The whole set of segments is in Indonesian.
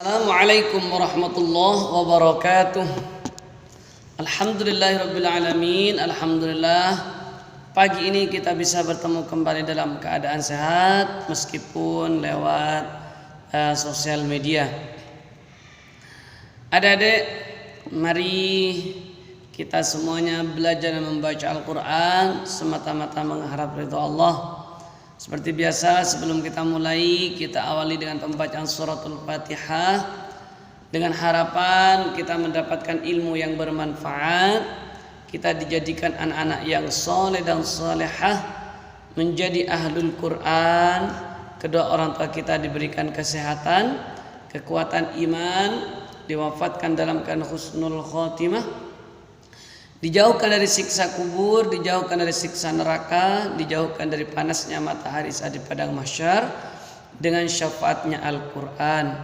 Assalamualaikum warahmatullahi wabarakatuh. Alhamdulillahirabbil alamin. Alhamdulillah pagi ini kita bisa bertemu kembali dalam keadaan sehat meskipun lewat sosial media. Adik-adik, mari kita semuanya belajar dan membaca Al-Quran semata-mata mengharap ridha Allah. Seperti biasa, sebelum kita mulai, kita awali dengan pembacaan suratul Fatihah dengan harapan kita mendapatkan ilmu yang bermanfaat, kita dijadikan anak-anak yang soleh dan solehah, menjadi ahlul Quran, kedua orang tua kita diberikan kesehatan, kekuatan iman, diwafatkan dalam keadaan husnul khotimah, dijauhkan dari siksa kubur, dijauhkan dari siksa neraka, dijauhkan dari panasnya matahari saat di padang mahsyar dengan syafaatnya Al-Quran.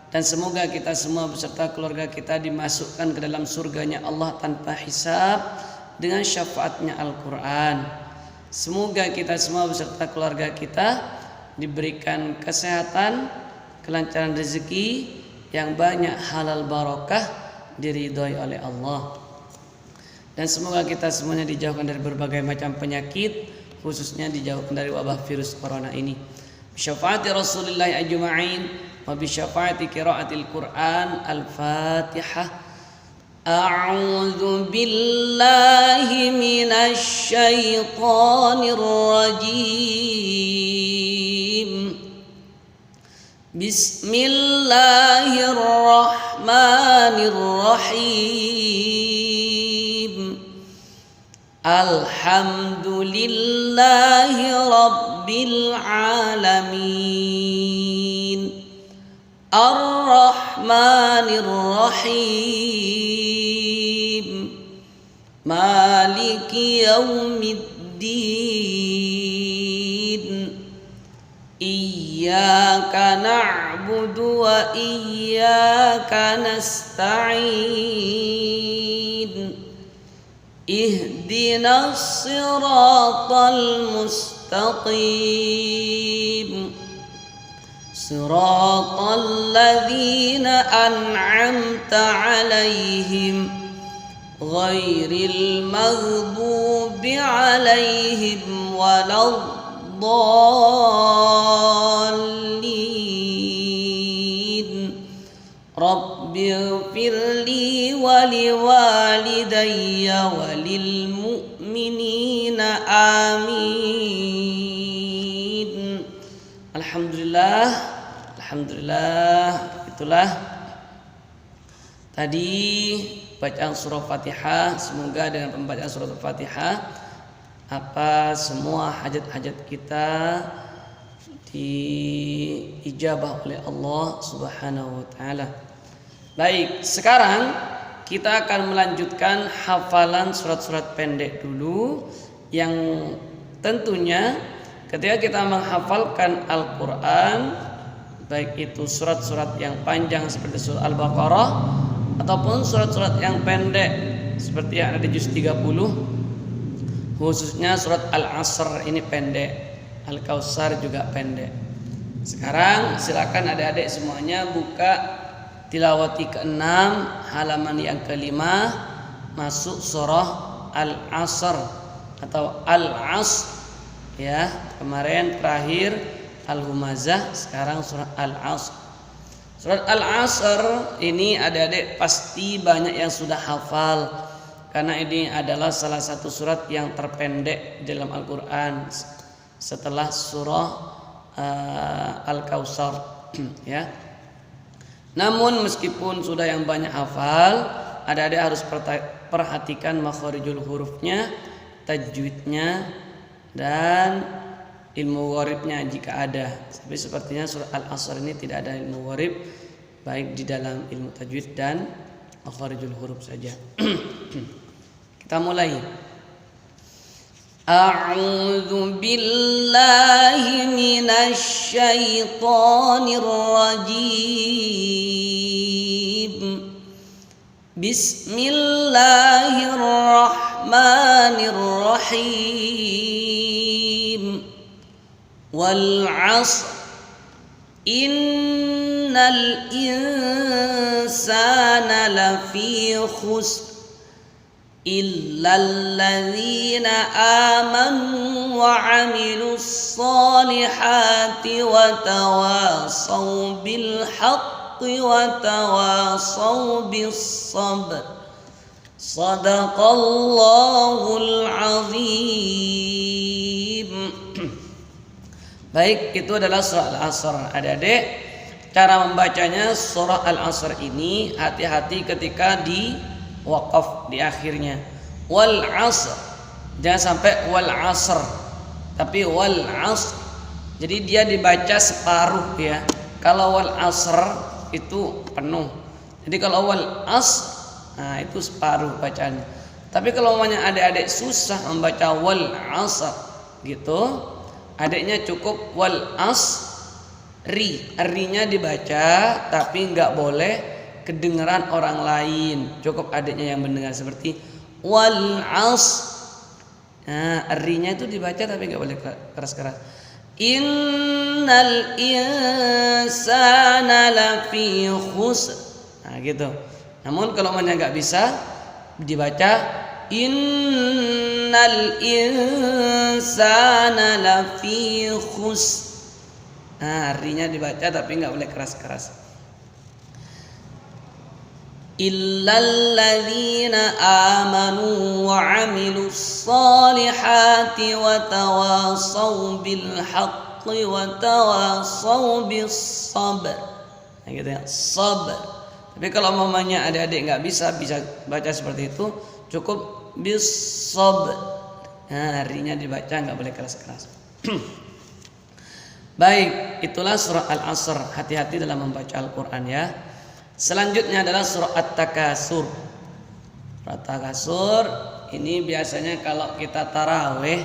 Dan semoga kita semua beserta keluarga kita dimasukkan ke dalam surganya Allah tanpa hisab dengan syafaatnya Al-Quran. Semoga kita semua beserta keluarga kita diberikan kesehatan, kelancaran rezeki yang banyak, halal barokah, diridhoi oleh Allah. Dan semoga kita semuanya dijauhkan dari berbagai macam penyakit, khususnya dijauhkan dari wabah virus corona ini. Bisyafaati Rasulillah ajma'in wa bisyafaati qiraatil Quran. Al-Fatihah. A'udzu billahi minasy syaithanir rajim. Bismillahirrahmanirrahim. Alhamdulillahi Rabbil Alamin. Ar-Rahmanir Rahim. Maliki Yaumiddin. Iyyaka na'budu wa iyyaka nasta'in. Ihdinas siratal mustaqim. Siratal ladzina an'amta 'alaihim ghairil maghdubi 'alaihim waladdallin. Rabbighfirli wa liwalidayya wa lil mu'minina amin. Alhamdulillah. Itulah tadi bacaan surah Fatihah. Semoga dengan pembacaan surah Fatihah semua hajat-hajat kita diijabah oleh Allah Subhanahu wa taala. Baik, sekarang kita akan melanjutkan hafalan surat-surat pendek dulu, yang tentunya ketika kita menghafalkan Al-Quran, baik itu surat-surat yang panjang seperti surat Al-Baqarah ataupun surat-surat yang pendek seperti yang ada di juz 30, khususnya surat Al-Asr ini pendek, Al-Kautsar juga pendek. Sekarang silakan adik-adik semuanya buka tilawati ke-6 halaman yang ke-5, masuk surah Al-Asr atau Al-Asr ya. Kemarin terakhir Al-Humazah, sekarang surah Al-Asr. Surat Al-Asr ini adik-adik pasti banyak yang sudah hafal, karena ini adalah salah satu surat yang terpendek dalam Al-Quran setelah surah Al-Kautsar ya. Namun meskipun sudah yang banyak hafal, adik-adik harus perhatikan makharijul hurufnya, tajwidnya, dan ilmu gharibnya jika ada. Tapi sepertinya surah Al-Asr ini tidak ada ilmu gharib, baik di dalam ilmu tajwid dan makharijul huruf saja. Kita mulai. A'udzu billahi minasy syaithanir rajim. Bismillahirrahmanirrahim. Wal 'ashr innal insana lafi khusr illalladzina amanu wa 'amilus solihati wa tawasaw bil haqqi wa tawasaw bis sabr. Shadaqallahul azim. Baik, itu adalah surah Al-Asr. Adik-adik, cara membacanya surah Al-Asr ini hati-hati ketika di waqaf di akhirnya. Wal asr. Jangan sampai wal asr, tapi wal asr. Jadi dia dibaca separuh ya. Kalau wal asr itu penuh. Jadi kalau wal asr, nah itu separuh bacaannya. Tapi kalau namanya adik-adik susah membaca wal asr gitu, adiknya cukup wal asri. Rinya dibaca tapi nggak boleh kedengaran orang lain. Cukup adiknya yang mendengar seperti wal as. Nah, rinya itu dibaca tapi nggak boleh keras-keras. Innal insana lafi khusr. Nah gitu. Namun kalau mana nggak bisa dibaca innal insana lafi khusr. Nah, rinya dibaca tapi nggak boleh keras-keras. Illalladzina amanu wa 'amilus solihati wa tawasaw bil haqqi wa tawasaw bis sabr. Nah gitu ya, sabar. Tapi kalau mamanya adik-adik nggak bisa baca seperti itu, cukup bis sabr. Nah, harinya dibaca nggak boleh keras-keras. Baik, itulah surah Al-Asr. Hati-hati dalam membaca Al-Quran ya. Selanjutnya adalah surah At-Takasur. Surah At-Takasur ini biasanya kalau kita tarawih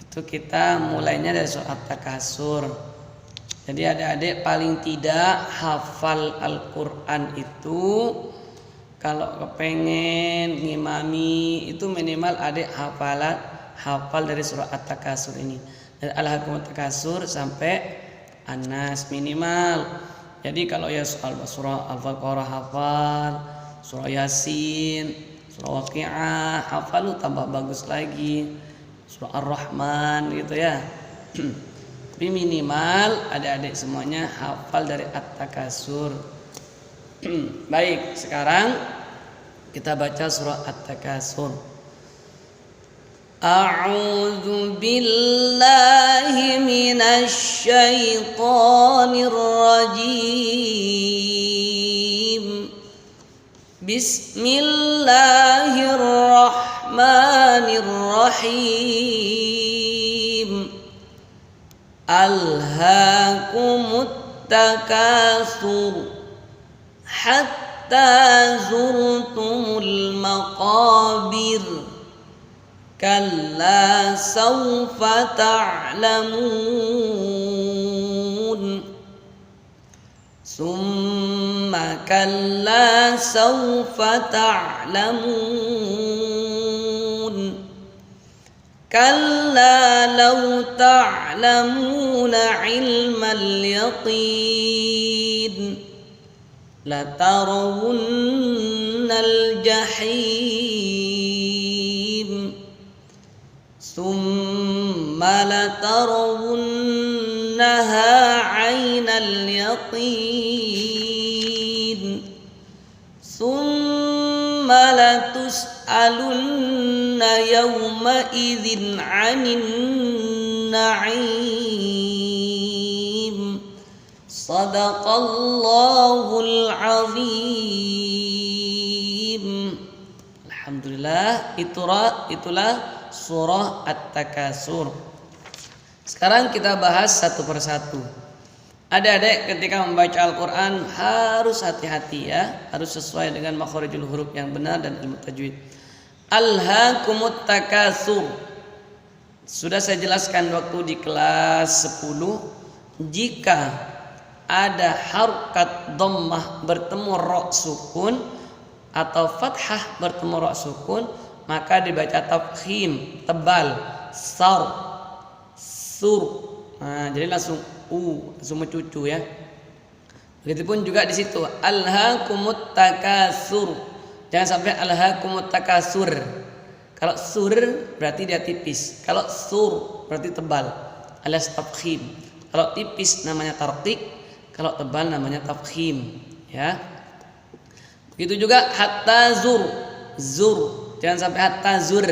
itu kita mulainya dari surah At-Takasur. Jadi adik-adik paling tidak hafal Al-Quran itu, kalau kepengen ngimami itu minimal adik hafal dari surah At-Takasur ini. Dari Al-Hakumut Takasur sampai An-Nas minimal. Jadi kalau ya surah Al-Baqarah hafal, surah Yasin, surah Waqi'ah hafal, lu tambah bagus lagi. Surah Ar-Rahman gitu ya. Tapi minimal adik-adik semuanya hafal dari At-Takasur. Baik, sekarang kita baca surah At-Takasur. A'udzu billahi minasy syaithanir rajim. Bismillahirrahmanirrahim. Alhaakumut takasur hatta zurtumul maqabir. Kalla sawfa ta'lamun. Summa kalla sawfa ta'lamun. Kalla law ta'lamuna 'ilmal yaqin latarawunnal jahim. Summa latarawunnaha 'ainal yaqin. Summa latus'alunna yawma idzin 'anin na'im. Shadaqallahul azim. Alhamdulillah, itulah surah At-Takasur. Sekarang kita bahas satu persatu. Adik-adik ketika membaca Al-Quran harus hati-hati ya, harus sesuai dengan makharijul huruf yang benar dan ilmu tajwid. Alhaakumut takasur. Sudah saya jelaskan waktu di kelas 10, jika ada harokat dhammah bertemu ra sukun atau fathah bertemu ra sukun, maka dibaca tafkhim, tebal, sar, sur. Nah, jadi langsung mencucu ya. Begitupun juga di situ alhaakumut takatsur. Jangan sampai alhaakumut takatsur. Kalau sur berarti dia tipis. Kalau sur berarti tebal. Alias tafkhim. Kalau tipis namanya tarqiq, kalau tebal namanya tafkhim, ya. Begitu juga hatta zur. Zur. Jangan sampai hatta zur.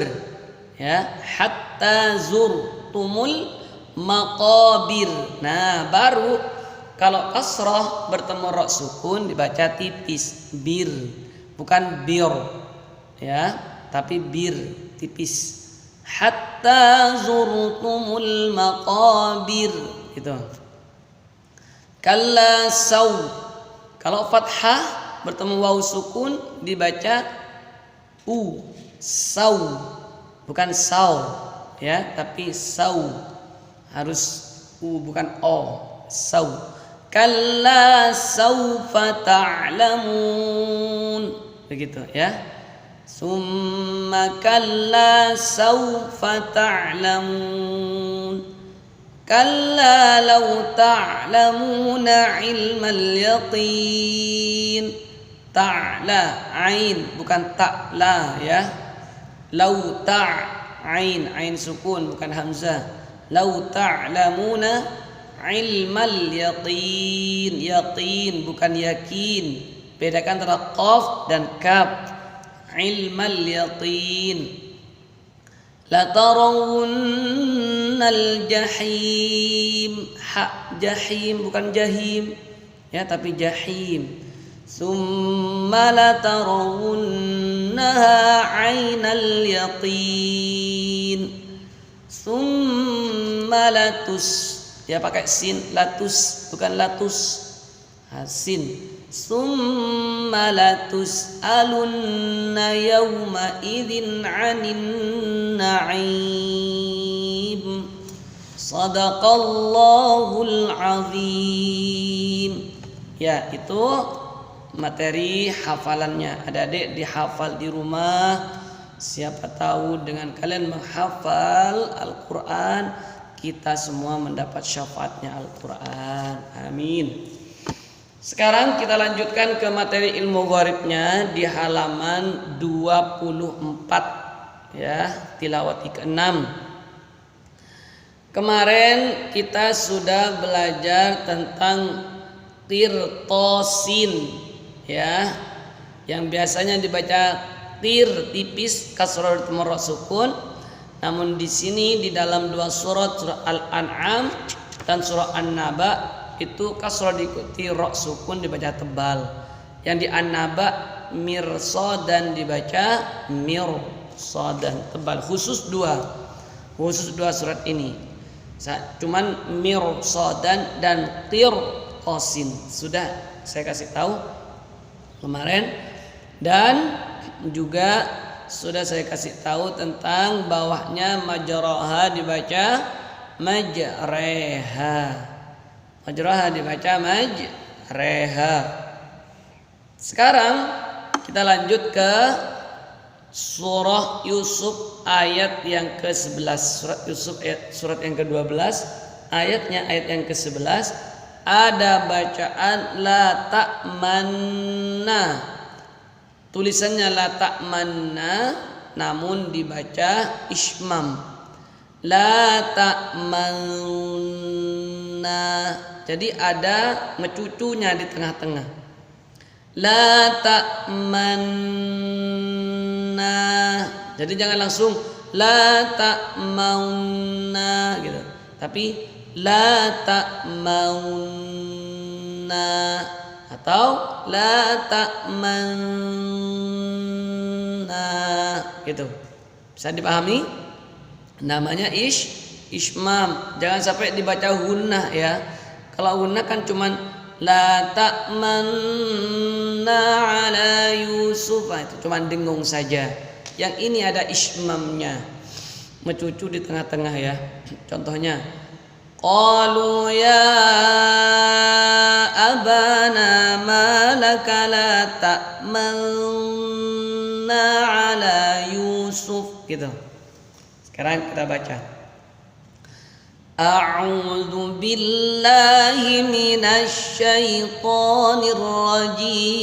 Ya, hatta zurtumul maqabir. Nah, baru kalau kasrah bertemu ra sukun dibaca tipis, bir, bukan bir, ya, tapi bir, tipis. Hatta zurtumul maqabir, gitu. Kalla saw. Kalau fathah bertemu waw sukun dibaca u, saw, bukan saw, ya, tapi saw, harus u bukan o, saw. Kalla sawfa ta'lamun, begitu, ya. Summa kalla sawfa ta'lamun. Kalla law ta'lamuna ilmal yaqin. Ta'la, ain, bukan ta'la, ya. Law ta'ain, ain sukun bukan hamzah. Law ta'lamuna ilmal yaqin. Yaqin bukan yakin. Bedakan antara qaf dan kaf. Ilmal yaqin. La tarawunnal jahim. Ha, jahim bukan jahim, ya, tapi jahim. Summa la tarawunnaha 'ainal yaqin. Summa latus, ya, pakai sin, latus bukan latus. Sin. Summa latus alunna yawma idzin 'anin na'im. Sadaqallahul azim. Ya, itu materi hafalannya. Adik-adik dihafal di rumah. Siapa tahu dengan kalian menghafal Al-Quran, kita semua mendapat syafaatnya Al-Quran. Amin. Sekarang kita lanjutkan ke materi ilmu gharibnya di halaman 24, ya, tilawati ke-6. Kemarin kita sudah belajar tentang tirtosin, ya, yang biasanya dibaca tir tipis kasrah bertemu ra sukun. Namun di sini di dalam dua surat, surah Al-An'am dan surah An-Naba, itu kasrah diikuti ra sukun dibaca tebal. Yang di An-Naba mirsadan dibaca mirsadan, tebal. Khusus dua surat ini. Cuman mirsadan dan tirtosin sudah saya kasih tahu kemarin, dan juga sudah saya kasih tahu tentang bawahnya majraha dibaca majreha. Majraha dibaca majreha. Sekarang kita lanjut ke surah Yusuf ayat yang ke-11. Surat Yusuf surat yang ke-12, ayatnya ayat yang ke-11 ada bacaan la ta'manna. Tulisannya la ta'manna namun dibaca ismam. La ta'manna. Jadi ada mecucunya di tengah-tengah. La ta'manna. Jadi jangan langsung la ta'manna gitu. Tapi la ta'manna atau la ta'manna gitu. Bisa dipahami? Namanya ismam. Jangan sampai dibaca gunnah, ya. Kalau gunnah kan cuman la ta'manna ala Yusuf, itu cuman dengung saja. Yang ini ada ismamnya, mencucu di tengah-tengah, ya. Contohnya qalu ya abana ma laka la ta'manna ala Yusuf gitu. Sekarang kita baca A'udzu billahi minasy syaithanir rajim.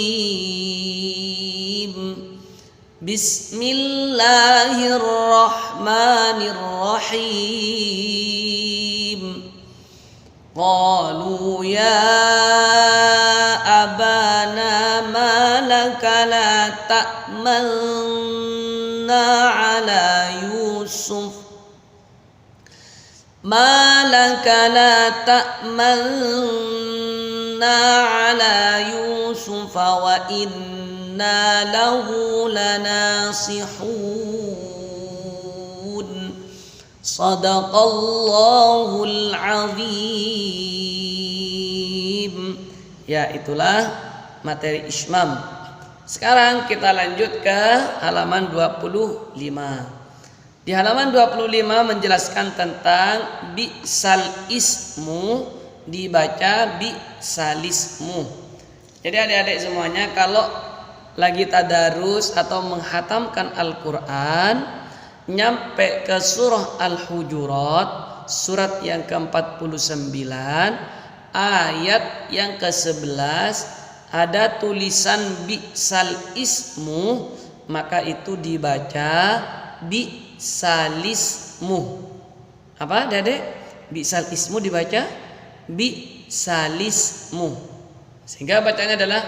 Bismillahirrahmanirrahim. Qalu ya abana ma laka la ta'manna ala Yusuf ما لك لا تأمنا على يوسف وإنا له لناصحون صدق الله العظيم. Ya, itulah materi Ismam. Sekarang kita lanjut ke halaman 25. Di halaman 25 menjelaskan tentang bi'sal ismu, dibaca bi'salismu. Jadi adik-adik semuanya kalau lagi tadarus atau menghatamkan Al-Quran, nyampe ke surah Al-Hujurat, surat yang ke-49, ayat yang ke-11, ada tulisan bi'sal ismu, maka itu dibaca bi'salismu. Apa Dedek? Bi'sal ismu dibaca bi'salismu. Sehingga bacanya adalah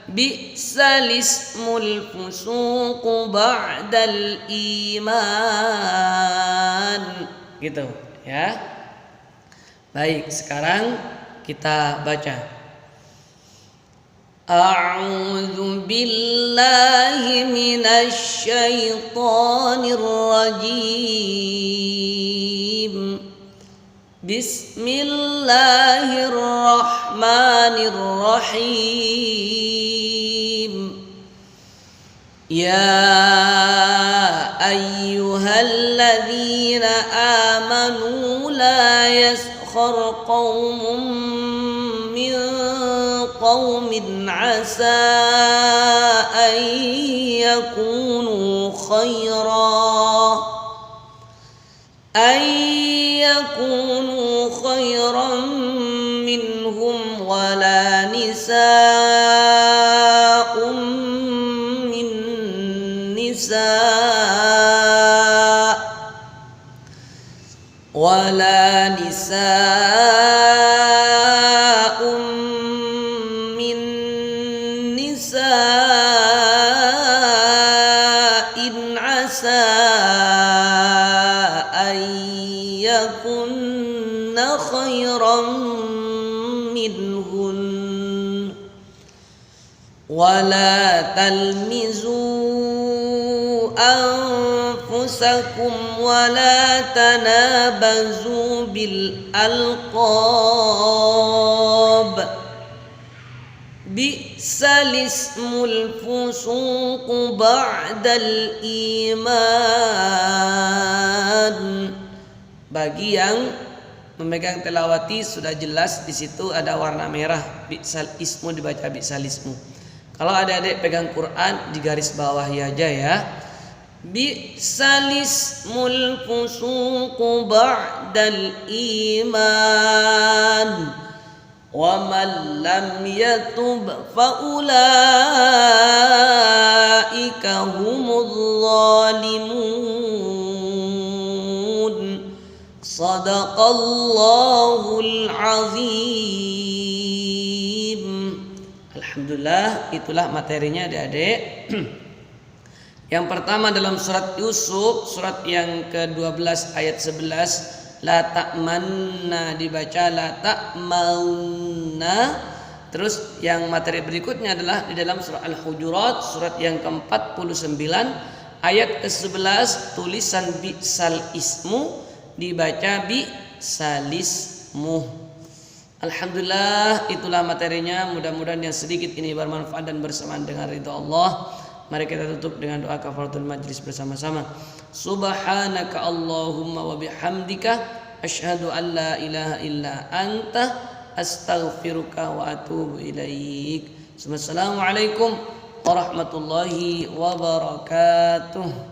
bi'salismul fusuqu ba'dal iman. Gitu ya. Baik, sekarang kita baca. A'udzu billahi minasy syaithanir rajim. Bismillahirrahmanirrahim. Ya ayyuhalladzina amanu la yaskhar qaumun min qaumin asa an yakunu khairan minhum wala nisa'un min nisa' wala nisa'un min nisa'in asa an yakunna khairan minhun wala talmizu anfusakum wala tanabazu bil alqab bi'sal ismul fusuqu ba'dal iman. Bagi yang memegang tilawati sudah jelas, di situ ada warna merah bi'sal ismu dibaca bi'sal ismu. Kalau adik-adik pegang Quran di garis bawah aja ya. Bi'sal ismul fusuqu ba'dal iman wa man lam yatub fa ulaika humudz zalimun. Shadaqallahul azim. Alhamdulillah, itulah materinya adik-adik. Yang pertama dalam surat Yusuf, surat yang ke-12 ayat 11, la ta'manna dibaca la ta'manna. Terus yang materi berikutnya adalah di dalam surah Al-Hujurat, surat yang ke-49 ayat ke-11, tulisan bi'sal ismu dibaca bi'salismu. Alhamdulillah, itulah materinya. Mudah-mudahan yang sedikit ini bermanfaat dan bersamaan dengan ridha Allah. Mari kita tutup dengan doa kafaratul majlis bersama-sama. Subhanaka Allahumma wa bihamdika asyhadu an la ilaha illa anta astaghfiruka wa atubu ilaik. Assalamualaikum warahmatullahi wabarakatuh.